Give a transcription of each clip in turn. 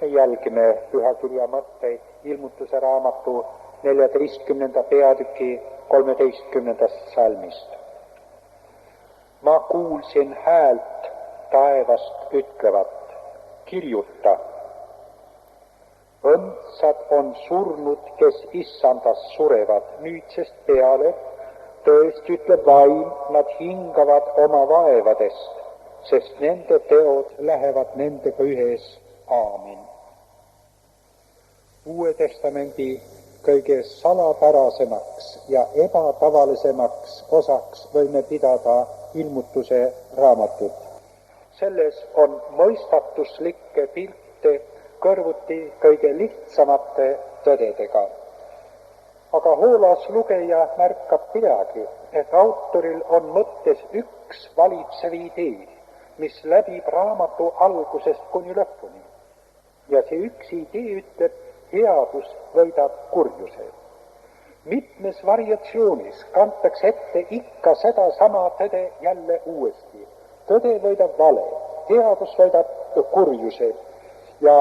Me jälgime pühakirja mõtteid Ilmutuse raamatu 14. peatüki 13. salmist. Ma kuulsin häält taevast ütlevat, kirjuta. Õndsad on surnud, kes issandas surevad nüüdsest peale, tõesti ütleb vaim, nad hingavad oma vaevadest, sest nende teod lähevad nendega ühes. Aamin. Uue Testamendi kõige salapärasemaks ja ebatavalisemaks osaks võime pidada Ilmutuse raamatut. Selles on mõistatuslikke pilte kõrvuti kõige lihtsamate tõdedega. Aga hoolas lugeja märkab peagi, et autoril on mõttes üks valitsev idee, mis läbib raamatu algusest kuni lõpuni. Ja see üks idee ütleb, headus võidab kurjuse. Mitmes variatsioonis kantakse ette ikka seda sama tõde jälle uuesti. Tõde võidab vale, headus võidab kurjuse ja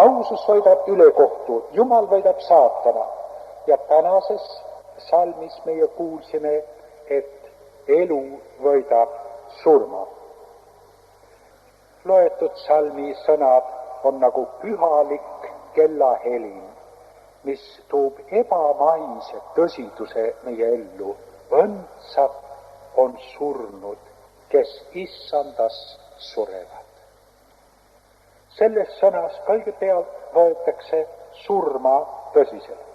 ausus võidab ülekohtu, Jumal võidab saatana. Ja tänases salmis meie kuulsime, et elu võidab surma. Loetud salmi sõnad on nagu pühalik kellahelin, mis toob ebamaise tõsiduse meie ellu. Õndsad on surnud, kes issandas surevad. Selles sõnas kõigepealt võetakse surma tõsiselt.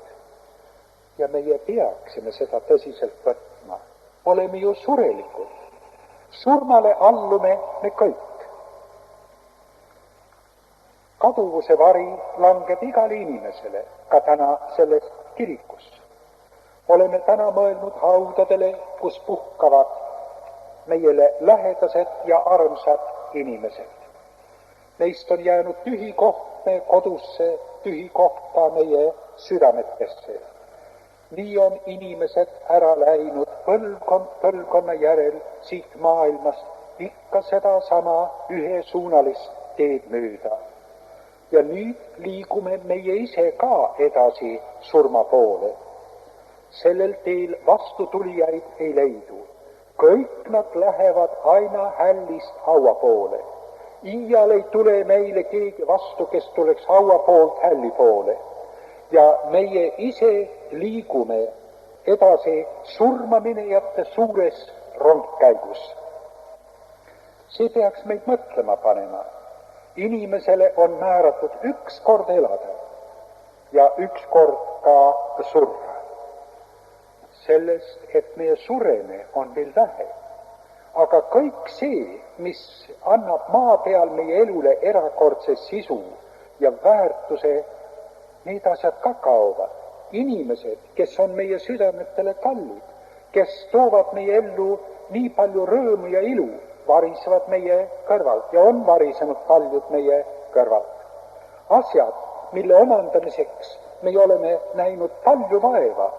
Ja meie peaksime seda tõsiselt võtma. Oleme ju surelikud. Surmale allume me kõik. Kaduvuse vari langeb igale inimesele, ka täna selles kirikus. Oleme täna mõelnud haudadele, kus puhkavad meile lähedased ja armsad inimesed. Neist on jäänud tühi koht meie kodusse, tühi koht ka meie südametesse. Nii on inimesed ära läinud põlvkonna järel siit maailmast ikka sedasama ühesuunalist teed mööda. Ja nüüd liigume meie ise ka edasi surma poole. Sellel teel vastutulijaid ei leidu. Kõik nad lähevad aina hällist haua poole. Iial ei tule meile keegi vastu, kes tuleks haua poolt hälli poole. Ja meie ise liigume edasi surmaminejate suures rongkäigus. See peaks meid mõtlema panema. Inimesele on määratud üks kord elada ja üks kord ka surra. Sellest, et meie sureme, on veel vähe. Aga kõik see, mis annab maa peal meie elule erakordse sisu ja väärtuse, need asjad ka kaovad. Inimesed, kes on meie südametele kallid, kes toovad meie ellu nii palju rõõmu ja ilu, varisevad meie kõrvalt ja on varisenud paljud meie kõrvalt. Asjad, mille omandamiseks me oleme näinud palju vaeva,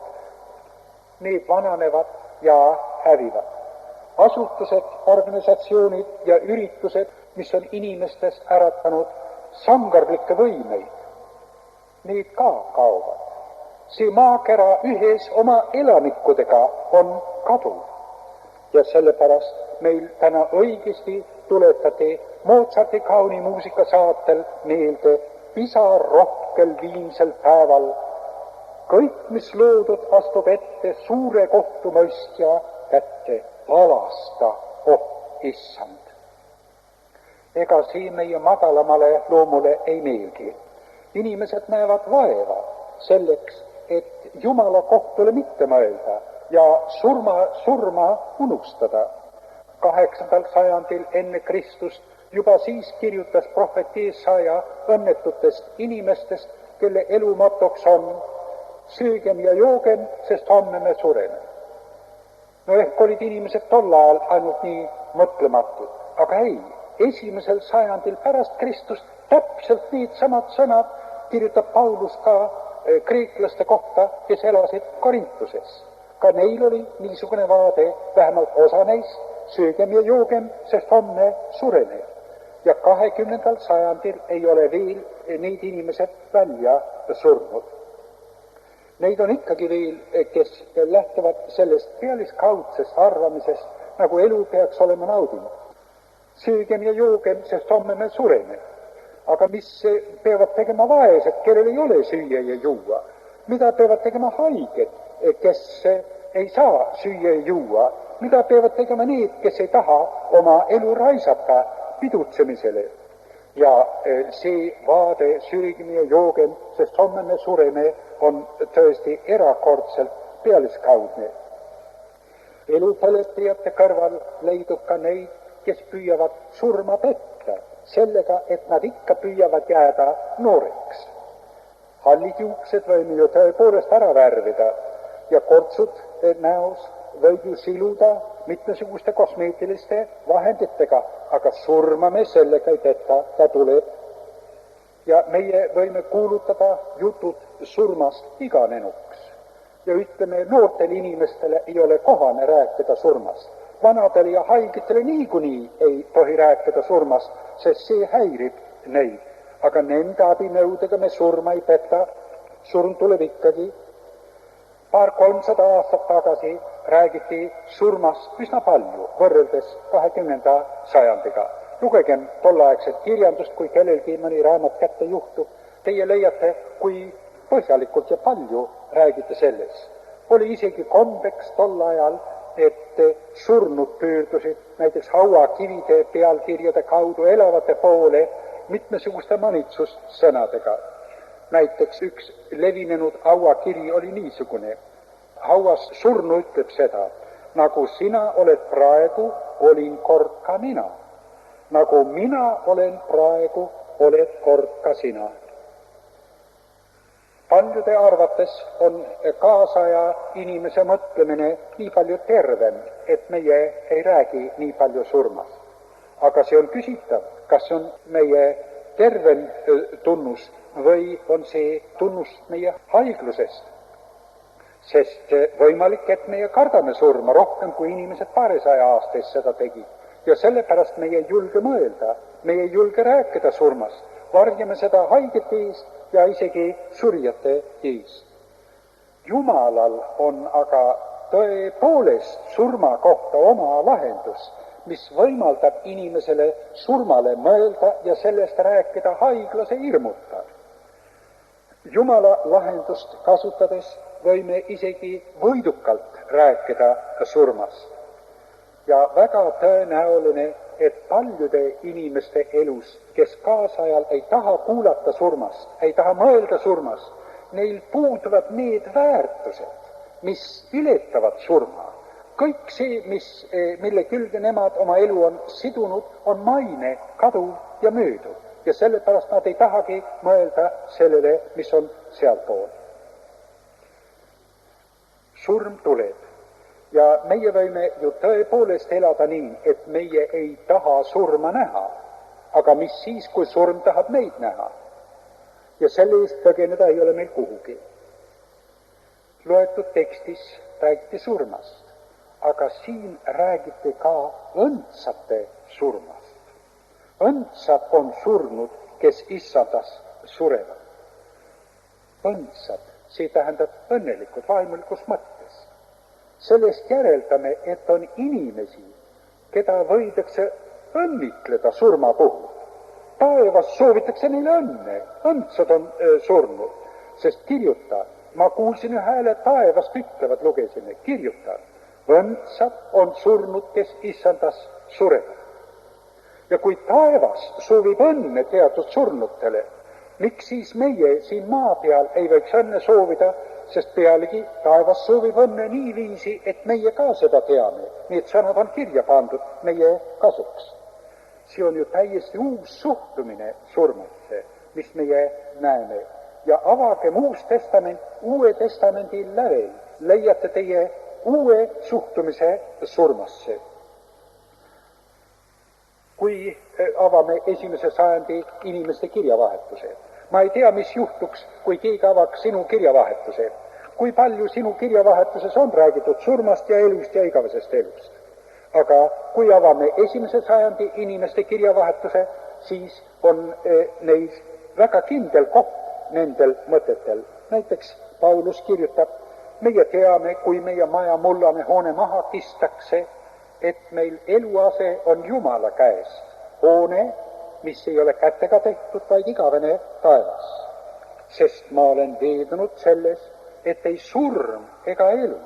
need vananevad ja hävivad. Asutused, organisatsioonid ja üritused, mis on inimestest äratanud sangarlikke võimeid, need ka kaovad. See maakera ühes oma elanikudega on kaduv. Ja sellepärast meil täna õigesti tuletati Mozarti kauni muusikasaatel meelde pisarrohkel viimsel päeval. Kõik, mis loodud, astub ette suure kohtumõistja kätte. Alasta, issand. Ega see meie madalamale loomule ei meeldi. Inimesed näevad vaeva selleks, et Jumala kohtule mitte mõelda ja surma unustada. 8. sajandil enne Kristust juba siis kirjutas prohvet Jesaja õnnetutest inimestest, kelle elu motoks on söögem ja joogem, sest homme me sureme. No ehk olid inimesed tol ajal ainult nii mõtlematud, aga ei, 1. sajandil pärast Kristust täpselt need samad sõnad kirjutab Paulus ka kreeklaste kohta, kes elasid Korintuses. Ka neil oli niisugune vaade, vähemalt osa neist, söögem ja joogem, sest homme sureme. ja 20. sajandil ei ole veel neid inimesed välja surnud. Neid on ikkagi veel, kes lähtuvad sellest pealiskaudsest arvamisest, nagu elu peaks olema nauding. Söögem ja joogem, sest homme me sureme. Aga mis peavad tegema vaesed, kellel ei ole süüa ja juua? Mida peavad tegema haiged, kes ei saa süüa ja juua? Mida peavad tegema need, kes ei taha oma elu raisata pidutsemisele? Ja see vaade söögem ja joogem, sest homme me sureme, on tõesti erakordselt pealiskaudne. Elupõletajate kõrval leidub ka neid, kes püüavad surma petta sellega, et nad ikka püüavad jääda nooreks. Hallid juuksed võime ju tõepoolest ära värvida ja kortsud näos võib ju siluda mitmesuguste kosmeetiliste vahenditega, aga surma me sellega ei peta, ta tuleb. Ja meie võime kuulutada jutud surmast iganenuks ja ütleme, noortel inimestele ei ole kohane rääkida surmast. Vanadele ja haigetele niikuinii ei tohi rääkida surmast, sest see häirib neid. Aga nende abinõudega me surma ei peta, surm tuleb ikkagi. 200-300 aastat tagasi räägiti surmast üsna palju, võrreldes 20. sajandiga. Lugegem tolleaegset kirjandust, kui kellelgi mõni raamat kätte juhtub. Teie leiate, kui põhjalikult ja palju räägite selles. Oli isegi kombeks tol ajal, et surnud pöördusid näiteks hauakivide pealkirjade kaudu elavate poole mitmesuguste manitsussõnadega. Näiteks üks levinenud hauakiri oli niisugune. Hauas surnu ütleb seda, nagu sina oled praegu, olin kord ka mina. Nagu mina olen praegu, oled kord ka sina. Paljude arvates on kaasaja inimese mõtlemine nii palju tervem, et meie ei räägi nii palju surmast. Aga see on küsitav, kas on meie terven tunnus või on see tunnus meie haiglusest. Sest võimalik, et meie kardame surma rohkem, kui inimesed 200 aastas seda tegid. Ja sellepärast meie ei julge mõelda, meie ei julge rääkida surmast. Varjame seda haigete eest ja isegi surijate eest. Jumalal on aga tõepoolest surma kohta oma lahendus, mis võimaldab inimesele surmale mõelda ja sellest rääkida haiglase hirmuta. Jumala lahendust kasutades võime isegi võidukalt rääkida surmast. Ja väga tõenäoline, et paljude inimeste elus, kes kaasajal ei taha kuulata surmast, ei taha mõelda surmast, neil puuduvad need väärtused, mis ületavad surma. Kõik see, mille külge nemad oma elu on sidunud, on maine, kadu ja möödu. Ja sellepärast nad ei tahagi mõelda sellele, mis on sealpool. Surm tuleb. Ja meie võime ju tõepoolest elada nii, et meie ei taha surma näha. Aga mis siis, kui surm tahab meid näha? Ja selle eest põgeneda ei ole meil kuhugi. Loetud tekstis räägiti surmast, aga siin räägiti ka õndsate surmast. Õndsad on surnud, kes issandas surevad. Õndsad, see tähendab õnnelikud vaimulikus mõttes. Sellest järeldame, et on inimesi, keda võidakse õnnitleda surma puhul. Taevas soovitakse neile õnne, õndsad on surnud, sest kirjuta, ma kuulsin ühe hääle taevast ütlevad, lugesime, kirjuta, õndsad on surnud, kes issandas surevad. Ja kui taevas soovib õnne teatud surnutele, miks siis meie siin maa peal ei võiks õnne soovida, sest pealegi taevas soovib õnne nii viisi, et meie ka seda teame. Need sõnad on kirja pandud meie kasuks. See on ju täiesti uus suhtumine surmasse, mis meie näeme. Ja avagem Uue Testamendi lävel, leiate teie uue suhtumise surmasse. Kui avame 1. sajandi inimeste kirjavahetuse. Ma ei tea, mis juhtuks, kui keegi avaks sinu kirjavahetuse. Kui palju sinu kirjavahetuses on räägitud surmast ja elust ja igavesest elust. Aga kui avame 1. sajandi inimeste kirjavahetuse, siis on neis väga kindel koht nendel mõtetel. Näiteks Paulus kirjutab, meie teame, kui meie maja mullane hoone maha kistakse, et meil eluase on Jumala käest. Hoone, mis ei ole kätega tehtud, vaid igavene taevas. Sest ma olen veendunud selles, et ei surm ega elu,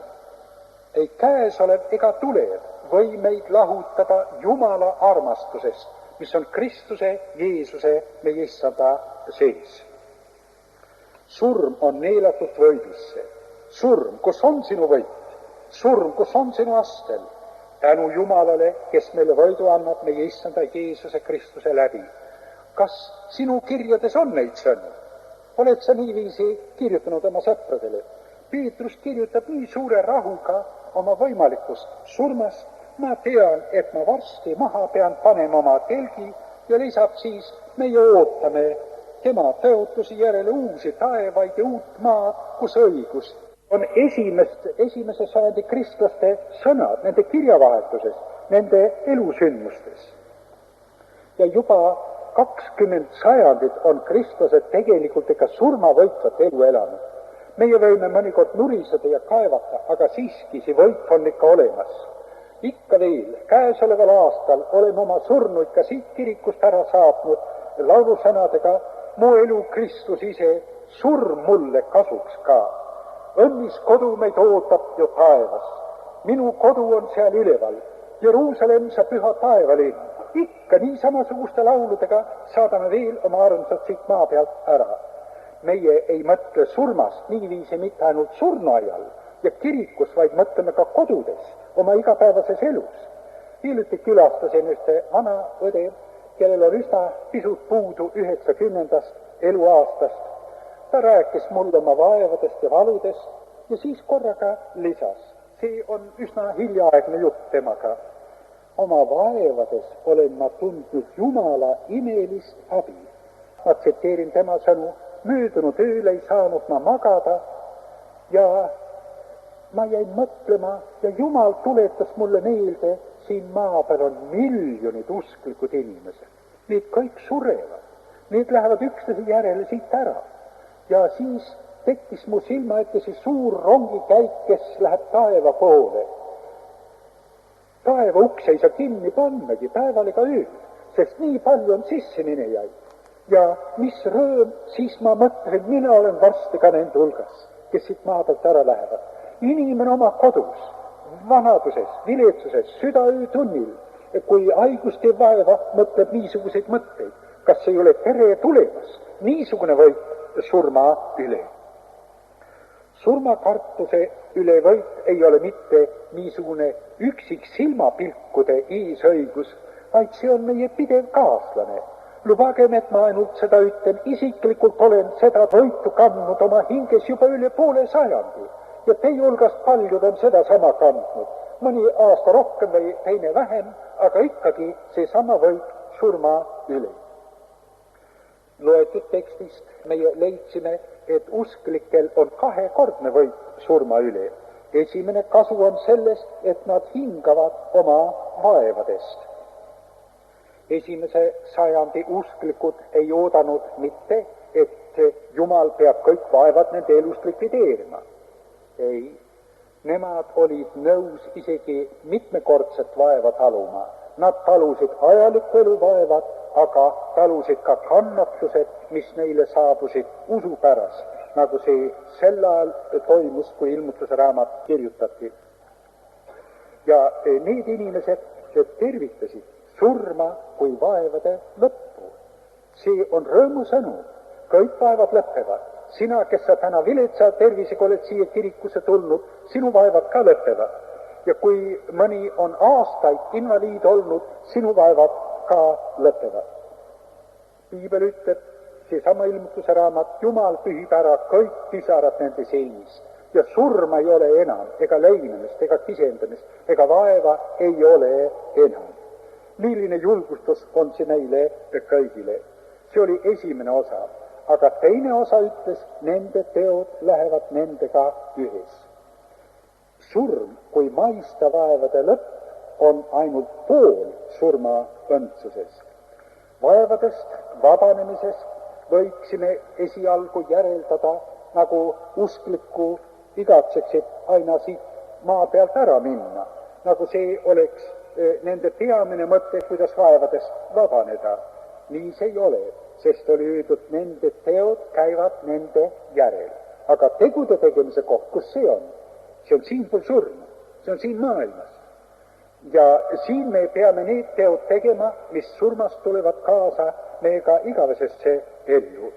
ei käesolev ega tulev või meid lahutada Jumala armastusest, mis on Kristuse Jeesuse meie issanda sees. Surm on neelatud võidisse. Surm, kus on sinu võit? Surm, kus on sinu astel? Tänu Jumalale, kes meile võidu annab meie issanda Jeesuse Kristuse läbi. Kas sinu kirjades on neid sõnu? Oled sa niiviisi kirjutanud oma sõpradele? Peetrus kirjutab nii suure rahuga oma võimalikust surmast. Ma tean, et ma varsti maha pean panema oma telgi ja lisab siis, meie ootame tema tõotusi järele uusi taevaid ja uut maad, kus õigus on esimese sajandi kristlaste sõnad nende kirjavahetuses, nende elusündmustes. Ja juba 20 sajandit on kristlased tegelikult ega surmavõitvat elu elanud. Meie võime mõnikord nuriseda ja kaevata, aga siiski see võit on ikka olemas. Ikka veel, käesoleval aastal oleme oma surnuid ka siit kirikust ära saatnud laulusõnadega mu elu Kristus ise, surm mulle kasuks ka. Õnnis kodu meid ootab ju taevas. Minu kodu on seal üleval. Jeruusalemm, sa püha taevalinn. Ikka nii samasuguste lauludega saadame veel oma armsad siit maa pealt ära. Meie ei mõtle surmast niiviisi mitte ainult surnuaial ja kirikus, vaid mõtleme ka kodudes, oma igapäevases elus. Hiljuti külastasin ühte vana õde, kellel on üsna pisut puudu 90. eluaastast. Ta rääkis mulle oma vaevadest ja valudest ja siis korraga lisas. See on üsna hiljaaegne jutt temaga. Oma vaevades olen ma tundnud Jumala imelist abi. Ma tsiteerin tema sõnu. Möödunud ööl ei saanud ma magada ja ma jäin mõtlema ja Jumal tuletas mulle meelde, siin maa peal on miljonid usklikud inimesed. Need kõik surevad. Need lähevad üksteise järele siit ära. Ja siis tekkis mu silma ette see suur rongikäik, kes läheb taeva poole. Taeva ukse ei saa kinni pannagi päeval ega ööl, sest nii palju on sisse minejaid. Ja mis rõõm, siis ma mõtlen, mina olen varsti ka nende hulgas, kes siit maa pealt ära lähevad. Inimene oma kodus, vanaduses, viletsuses, südaöötunnil, kui haigust ei vaeva, mõtleb niisuguseid mõtteid. Kas ei ole tere tulemas? Niisugune võit surma üle. Surmakartuse üle võit ei ole mitte niisugune üksik silmapilkude eesõigus, vaid see on meie pidev kaaslane. Lubagem, et ma ainult seda ütlen, isiklikult olen seda võitu kandnud oma hinges juba üle poole sajandi ja teie hulgast paljud on seda sama kandnud. Mõni aasta rohkem või teine vähem, aga ikkagi see sama võit surma üle. Loetud tekstist meie leidsime, et usklikel on kahekordne võit surma üle. Esimene kasu on sellest, et nad hingavad oma vaevadest. Esimese sajandi usklikud ei oodanud mitte, et Jumal peab kõik vaevad nende elust likvideerima. Ei, nemad olid nõus isegi mitmekordset vaeva taluma. Nad talusid ajalikku elu vaevad, aga talusid ka kannatused, mis neile saabusid usu pärast, nagu see sel ajal toimus, kui ilmutuse raamat kirjutati. Ja need inimesed tervitasid surma kui vaevade lõppu. See on rõõmusõnum. Kõik vaevad lõppevad. Sina, kes sa täna viletsa tervisega oled siia kirikusse tulnud, sinu vaevad ka lõppevad. Ja kui mõni on aastaid invaliid olnud, sinu vaevad ka lõppevad. Piibel ütleb, seesama ilmutuse raamat, Jumal pühib ära kõik pisarad nende silmist. Ja surma ei ole enam, ega leinemist, ega kisendamist, ega vaeva ei ole enam. Milline julgustus on see neile kõigile? See oli esimene osa, aga teine osa ütles, nende teod lähevad nendega ühes. Surm kui maista vaevade lõpp on ainult pool surma õndsusest. Vaevadest vabanemisest võiksime esialgu järeldada, nagu usklikku igatseksid aina siit maa pealt ära minna, nagu see oleks nende peamine mõte, kuidas vaevadest vabaneda. Nii see ei ole, sest oli öeldud, nende teod käivad nende järel. Aga tegude tegemise koht, kus see on? See on siinpool surma, see on siin maailmas. Ja siin me peame need teod tegema, mis surmast tulevad kaasa meiega igavesesse ellu.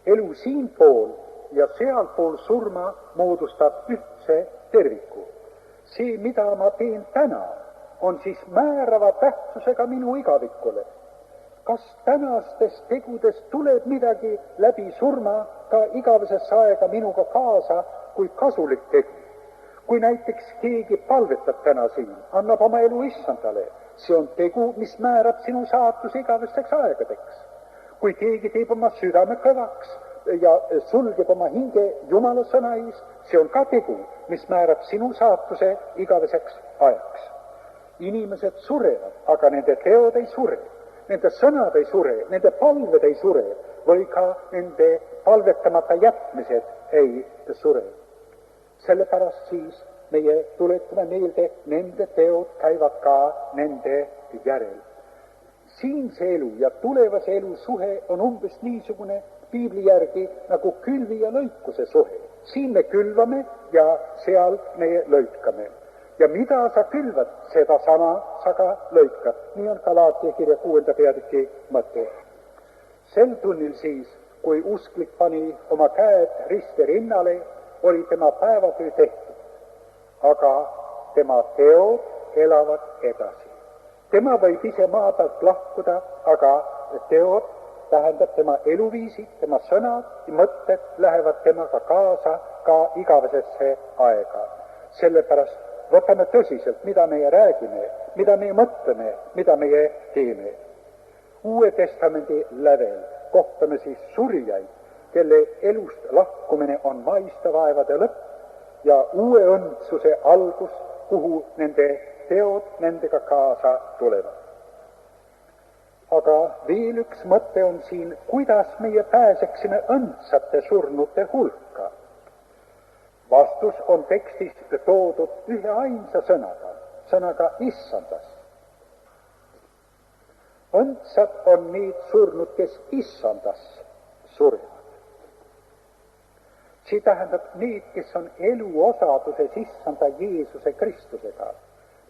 Elu siinpool ja sealpool surma moodustab ühtse terviku. See, mida ma teen täna, on siis määrava tähtsusega minu igavikule. Kas tänastest tegudest tuleb midagi läbi surma ka igavesesse aega minuga kaasa kui kasulik tegu? Kui näiteks keegi palvetab täna siin, annab oma elu issandale, see on tegu, mis määrab sinu saatuse igavesteks aegadeks. Kui keegi teeb oma südame kõvaks ja sulgeb oma hinge Jumala sõna ees, see on ka tegu, mis määrab sinu saatuse igaveseks ajaks. Inimesed surevad, aga nende teod ei sure, nende sõnad ei sure, nende palved ei sure või ka nende palvetamata jätmised ei sure. Sellepärast siis meie tuletame meelde, nende teod käivad ka nende järel. Siinse elu ja tulevase elu suhe on umbes niisugune piibli järgi nagu külvi ja lõikuse suhe. Siin me külvame ja seal me lõikame. Ja mida sa külvad, seda sama sa ka lõikad. Nii on Galaatia kirja 6. peatüki mõte. Sel tunnil siis, kui usklik pani oma käed risti rinnale, oli tema päevatöö tehtud, aga tema teod elavad edasi. Tema võib ise maa pealt lahkuda, aga teod tähendab tema eluviisid, tema sõnad ja mõtted lähevad temaga kaasa ka igavesesse aega. Sellepärast võtame tõsiselt, mida meie räägime, mida meie mõtleme, mida meie teeme. Uue testamendi lävel kohtame siis surjaid, kelle elust lahkumine on maiste vaevade lõpp ja uue õndsuse algus, kuhu nende teod nendega kaasa tulevad. Aga veel üks mõte on siin, kuidas meie pääseksime õndsate surnute hulka. Vastus on tekstis toodud ühe ainsa sõnaga issandas. Õndsad on need surnud, kes issandas surevad. See tähendab need, kes on elu osaduses issanda Jeesuse Kristusega,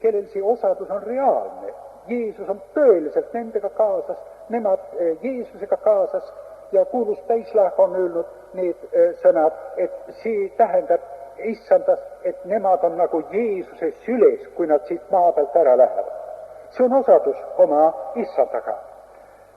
kellel see osadus on reaalne. Jeesus on tõeliselt nendega kaasas, nemad Jeesusega kaasas ja kuulus täislahk on öelnud need sõnad, et see tähendab issandas, et nemad on nagu Jeesuse süles, kui nad siit maa pealt ära lähevad. See on osadus oma issandaga.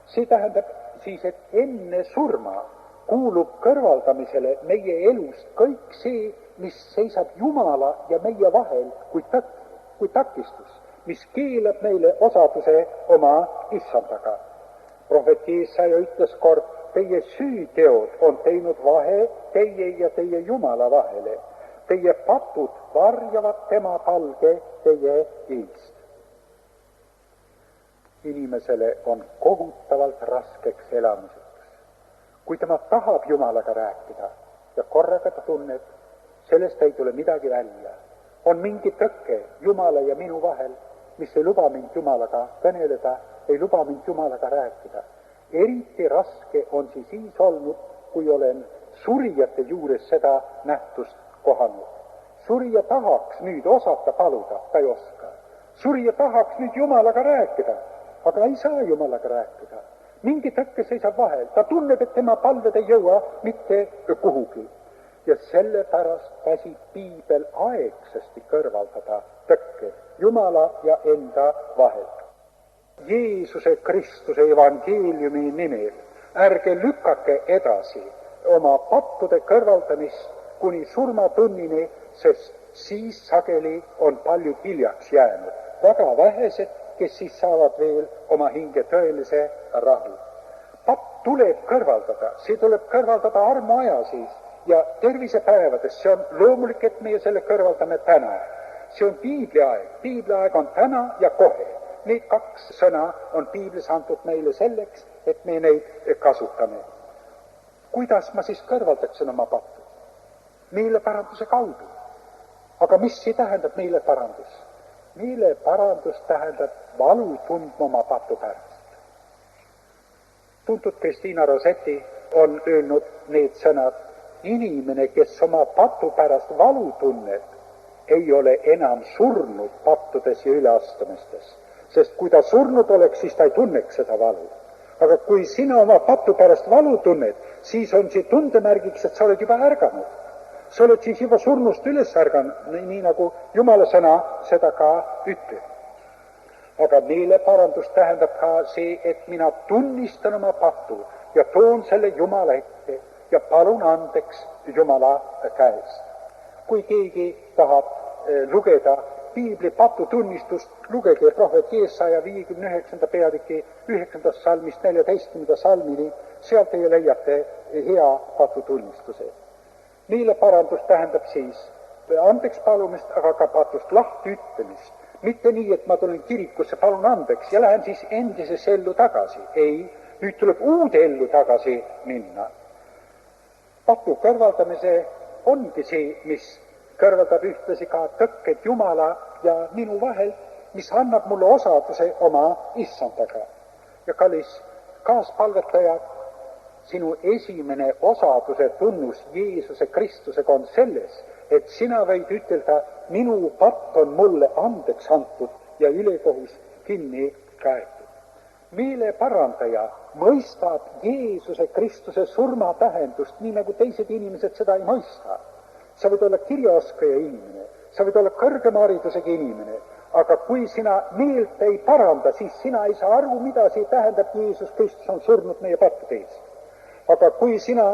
See tähendab siis, et enne surma kuulub kõrvaldamisele meie elust kõik see, mis seisab Jumala ja meie vahel kui takistus, mis keelab meile osaduse oma issandaga. Prohvet Jeesaja ütles kord, teie süüteod on teinud vahe teie ja teie Jumala vahele. Teie patud varjavad tema palge teie eest. Inimesele on kohutavalt raskeks elamiseks. Kui tema tahab Jumalaga rääkida ja korraga ta tunneb, sellest ei tule midagi välja. On mingi tõkke Jumala ja minu vahel, mis ei luba mind Jumalaga kõneleda, ei luba mind Jumalaga rääkida. Eriti raske on siis olnud, kui olen surijate juures seda nähtust kohanud. Surija tahaks nüüd osata paluda, ta ei oska. Surija tahaks nüüd Jumalaga rääkida, aga ei saa Jumalaga rääkida. Mingi tõkke seisab vahel, ta tunneb, et tema palved ei jõua mitte kuhugi. Ja sellepärast käsib piibel aegsasti kõrvaldada tõkke Jumala ja enda vahel. Jeesuse Kristuse evangeeliumi nimel ärge lükake edasi oma pattude kõrvaldamist kuni surmatunnini, sest siis sageli on paljud hiljaks jäänud. Väga vähesed, kes siis saavad veel oma hinge tõelise rahu. Patt tuleb kõrvaldada, see tuleb kõrvaldada armuaja siis ja tervisepäevades, see on loomulik, et meie selle kõrvaldame täna. See on piibliaeg on täna ja kohe. need kaks sõna on piiblis antud meile selleks, et me neid kasutame. Kuidas ma siis kõrvaldaksin oma pattu? Meeleparanduse kaudu. Aga mis see tähendab meeleparandus? Meeleparandus tähendab valu tundma oma patu pärast. Tuntud Kristiina Rosetti on öelnud need sõnad: inimene, kes oma patu pärast valu tunneb, ei ole enam surnud pattudes ja üleastumistes. Sest kui ta surnud oleks, siis ta ei tunneks seda valu. Aga kui sina oma patu pärast valu tunned, siis on see tundemärgiks, et sa oled juba ärganud. Sa oled siis juba surnust üles ärganud, nii nagu Jumala sõna seda ka ütleb. Aga meeleparandus tähendab ka see, et mina tunnistan oma patu ja toon selle Jumala ette ja palun andeks Jumala käest. Kui keegi tahab lugeda piibli patutunnistust, lugege prohvet Jeesaja 59. peatüki 9. salmist 14. salmini, sealt teie leiate hea patutunnistuse. Meeleparandus tähendab siis andeks palumist, aga ka patust lahti ütlemist. Mitte nii, et ma tulen kirikusse, palun andeks ja lähen siis endisesse ellu tagasi. Ei, nüüd tuleb uude ellu tagasi minna. Patu kõrvaldamise ongi see, mis kõrvaldab ühtlasi ka tõkked Jumala ja minu vahel, mis annab mulle osaduse oma issandaga. Ja kallis kaaspalvetaja, sinu esimene osaduse tunnus Jeesuse Kristusega on selles, et sina võid ütelda, minu patt on mulle andeks antud ja ülekohus kinni käetud. Meeleparandaja mõistab Jeesuse Kristuse surma tähendust, nii nagu teised inimesed seda ei mõista. Sa võid olla kirjaoskaja inimene, sa võid olla kõrgema haridusega inimene, aga kui sina meelt ei paranda, siis sina ei saa aru, mida see tähendab, Jeesus Kristus on surnud meie pattude eest. Aga kui sina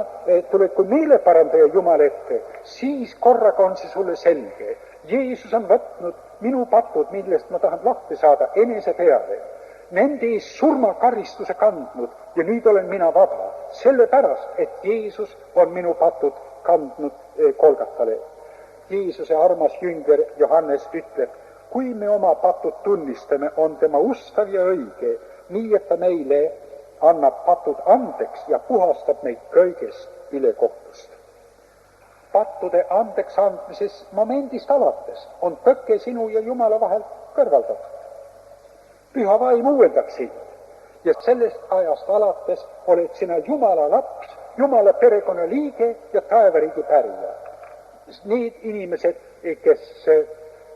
tuled kui meeleparandaja Jumala ette, siis korraga on see sulle selge. Jeesus on võtnud minu patud, millest ma tahan lahti saada, enese peale. Nende ees surmakaristuse kandnud ja nüüd olen mina vaba, sellepärast, et Jeesus on minu patud kandnud Kolgatale. Jeesuse armas jünger Johannes ütleb, kui me oma patud tunnistame, on tema ustav ja õige, nii et ta meile annab patud andeks ja puhastab meid kõigest ülekohtust. Pattude andeks andmises momendist alates on tõkke sinu ja Jumala vahel kõrvaldatud. Püha vaim uuendab sind ja sellest ajast alates oled sina Jumala laps, Jumala perekonna liige ja taevariigi pärija. Need inimesed, kes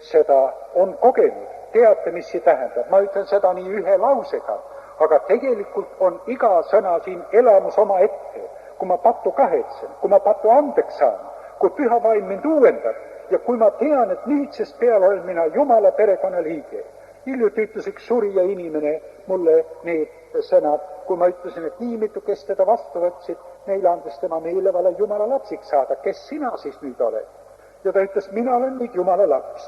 seda on kogenud, teate, mis see tähendab. Ma ütlen seda nii ühe lausega, aga tegelikult on iga sõna siin elamus oma ette. Kui ma pattu kahetsen, kui ma pattu andeks saan, kui püha vaim mind uuendab ja kui ma tean, et nüüdsest peale olen mina Jumala perekonna liige. Hiljuti ütles üks surija inimene mulle need sõnad, kui ma ütlesin, et nii mitu, kes teda vastu võtsid, neile andis tema meelevalla Jumala lapsiks saada. Kes sina siis nüüd oled? Ja ta ütles, mina olen nüüd Jumala laps.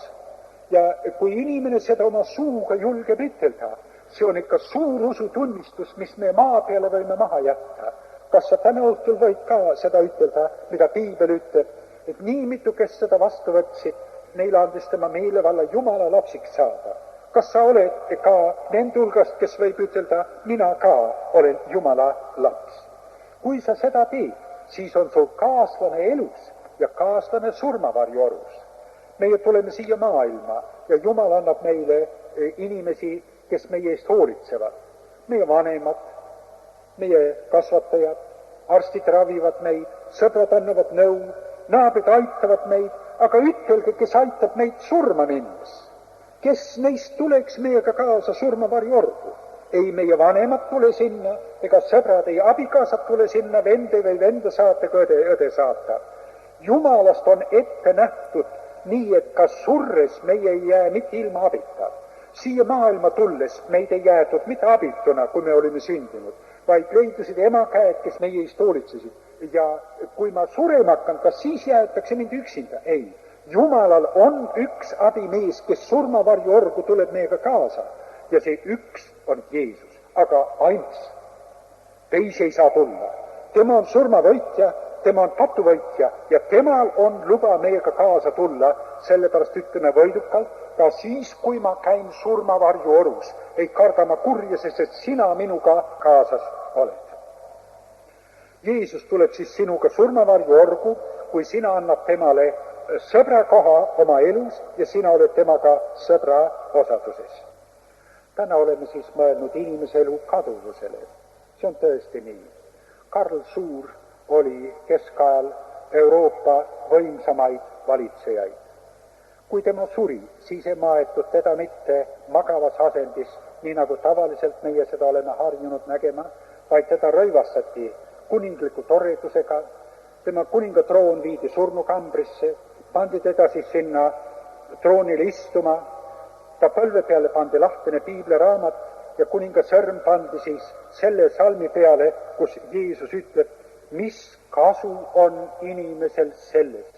Ja kui inimene seda oma suuga julgeb ütelda, see on ikka suur usutunnistus, mis me maa peale võime maha jätta. Kas sa täna õhtul võid ka seda ütelda, mida piibel ütleb, et nii mitu, kes seda vastu võtsid, neile andis tema meelevalla Jumala lapsiks saada. Kas sa oled ka nende hulgast, kes võib ütelda, mina ka olen Jumala laps? Kui sa seda teed, siis on sul kaaslane elus ja kaaslane surmavarjuorus. Meie tuleme siia maailma ja Jumal annab meile inimesi, kes meie eest hoolitsevad. Meie vanemad, meie kasvatajad, arstid ravivad meid, sõbrad annavad nõu, naabrid aitavad meid, aga ütelge, kes aitab meid surma minnes. Kes neist tuleks meiega kaasa surmavarjuorgu? Ei meie vanemad tule sinna, ega sõbrad, ei abikaasad tule sinna, vende või venda saata, õde saata. Jumalast on ette nähtud nii, et ka surres meie ei jää mitte ilma abita. Siia maailma tulles meid ei jäetud mitte abituna, kui me olime sündinud, vaid leidusid ema käed, kes meie eest hoolitsesid. Ja kui ma surema hakkan, kas siis jäetakse mind üksinda? Ei. Jumalal on üks abimees, kes surmavarjuorgu tuleb meiega kaasa ja see üks on Jeesus, aga ainus. Teisi ei saa tulla. Tema on surmavõitja, tema on patuvõitja ja temal on luba meiega kaasa tulla, sellepärast ütleme võidukalt, ka siis, kui ma käin surmavarju orus, ei karda ma kurja, sest et sina minuga kaasas oled. Jeesus tuleb siis sinuga surmavarju orgu, kui sina annad temale sõbra koha oma elus ja sina oled temaga sõbra osaduses. Täna oleme siis mõelnud inimese elu kaduvusele. See on tõesti nii. Karl Suur oli keskajal Euroopa võimsamaid valitsejaid. Kui tema suri, siis ei maetud teda mitte magavas asendis, nii nagu tavaliselt meie seda oleme harjunud nägema, vaid teda rõivastati kuningliku toredusega, tema kuningatroon viidi surnukambrisse, pandi teda siis sinna troonile istuma, ta põlve peale pandi lahtine piibliraamat ja kuninga sõrm pandi siis selle salmi peale, kus Jeesus ütleb, mis kasu on inimesel sellest,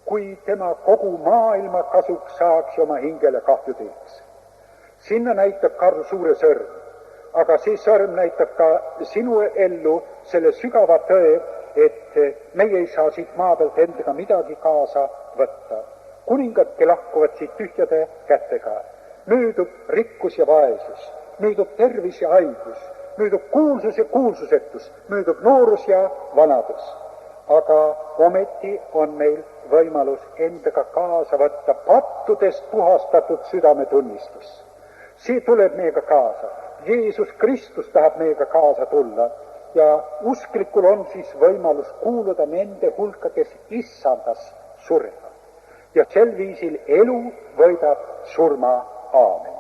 kui tema kogu maailma kasuks saaks ja oma hingele kahju teeks. Sinna näitab Karl Suure sõrm, aga see sõrm näitab ka sinu ellu selle sügava tõe, et meie ei saa siit maa pealt endaga midagi kaasa võtta. Kuningadki lahkuvad siit tühjade kätega. Möödub rikkus ja vaesus, möödub tervis ja haigus, möödub kuulsus ja kuulsusetus, möödub noorus ja vanadus. Aga ometi on meil võimalus endaga kaasa võtta pattudest puhastatud südametunnistus. See tuleb meiega kaasa. Jeesus Kristus tahab meiega kaasa tulla ja usklikul on siis võimalus kuuluda nende hulka, kes issandas surevad. Ja sel viisil elu võidab surma. Aamen.